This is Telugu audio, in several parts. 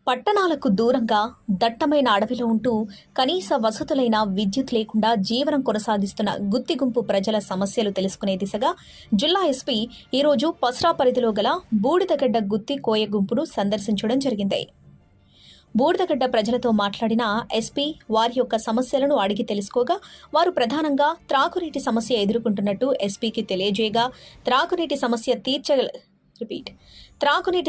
పట్టణాలకు దూరంగా దట్టమైన అడవిలో ఉంటూ కనీస వసతులైన విద్యుత్ లేకుండా జీవనం కొనసాగిస్తున్న గుత్తిగుంపు ప్రజల సమస్యలు తెలుసుకునే దిశగా జిల్లా ఎస్పీ ఈరోజు పస్రా పరిధిలో గల బూడిదగడ్డ గుత్తి కోయ గుంపును సందర్శించడం జరిగింది. బూడిదగడ్డ ప్రజలతో మాట్లాడిన ఎస్పీ వారి యొక్క సమస్యలను అడిగి తెలుసుకోగా వారు ప్రధానంగా త్రాగునీటి సమస్య ఎదుర్కొంటున్నట్టు ఎస్పీకి తెలియజేయగా త్రాగునీటి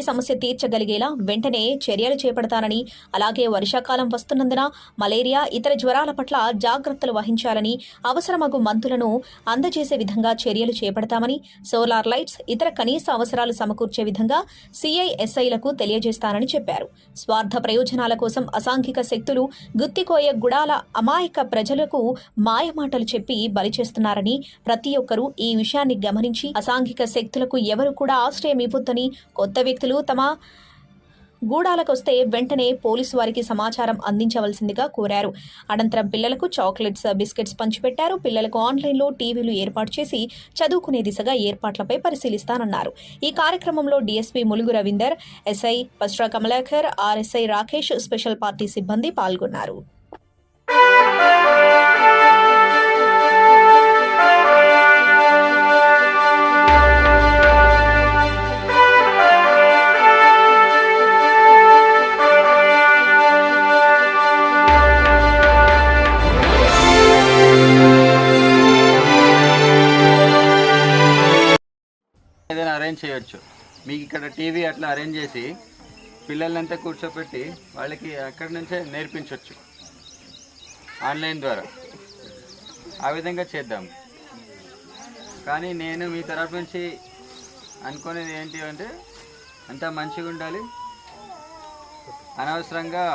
సమస్య తీర్చగలిగేలా వెంటనే చర్యలు చేపడతానని, అలాగే వర్షాకాలం వస్తున్నందున మలేరియా ఇతర జ్వరాల పట్ల జాగ్రత్తలు వహించాలని, అవసరమగు మందులను అందజేసే విధంగా చర్యలు చేపడతామని, సోలార్ లైట్స్ ఇతర కనీస అవసరాలు సమకూర్చే విధంగా సిఐఎస్ఐలకు తెలియజేస్తానని చెప్పారు. స్వార్థ ప్రయోజనాల కోసం అసాంఘిక శక్తులు గుత్తికోయ గుడాల అమాయక ప్రజలకు మాయమాటలు చెప్పి బలి చేస్తున్నారని, ప్రతి ఒక్కరూ ఈ విషయాన్ని గమనించి అసాంఘిక శక్తులకు ఎవరు కూడా ఆశ్రయం ఇవ్వొద్దని, కొత్త వ్యక్తులు తమ గూడాలకొస్తే వెంటనే పోలీసు వారికి సమాచారం అందించవలసిందిగా కోరారు. అనంతరం పిల్లలకు చాక్లెట్స్, బిస్కెట్స్ పంచిపెట్టారు. పిల్లలకు ఆన్లైన్లో టీవీలు ఏర్పాటు చేసి చదువుకునే దిశగా ఏర్పాట్లపై పరిశీలిస్తానన్నారు. ఈ కార్యక్రమంలో DSP Mulugu Ravinder, SI PSARA Kamalakar, RSI Rakesh, special party సిబ్బంది పాల్గొన్నారు. ఏదైనా అరేంజ్ చేయొచ్చు. మీకు ఇక్కడ టీవీ అట్లా అరేంజ్ చేసి పిల్లలంతా కూర్చోపెట్టి వాళ్ళకి అక్కడి నుంచే నేర్పించవచ్చు ఆన్లైన్ ద్వారా. ఆ విధంగా చేద్దాం. కానీ నేను మీ తరఫు నుంచి అనుకునేది ఏంటి అంటే అంతా మంచిగా ఉండాలి, అనవసరంగా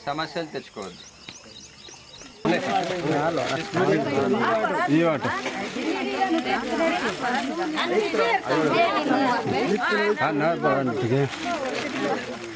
సమస్యలు తెచ్చుకోవద్దు. ठीक है।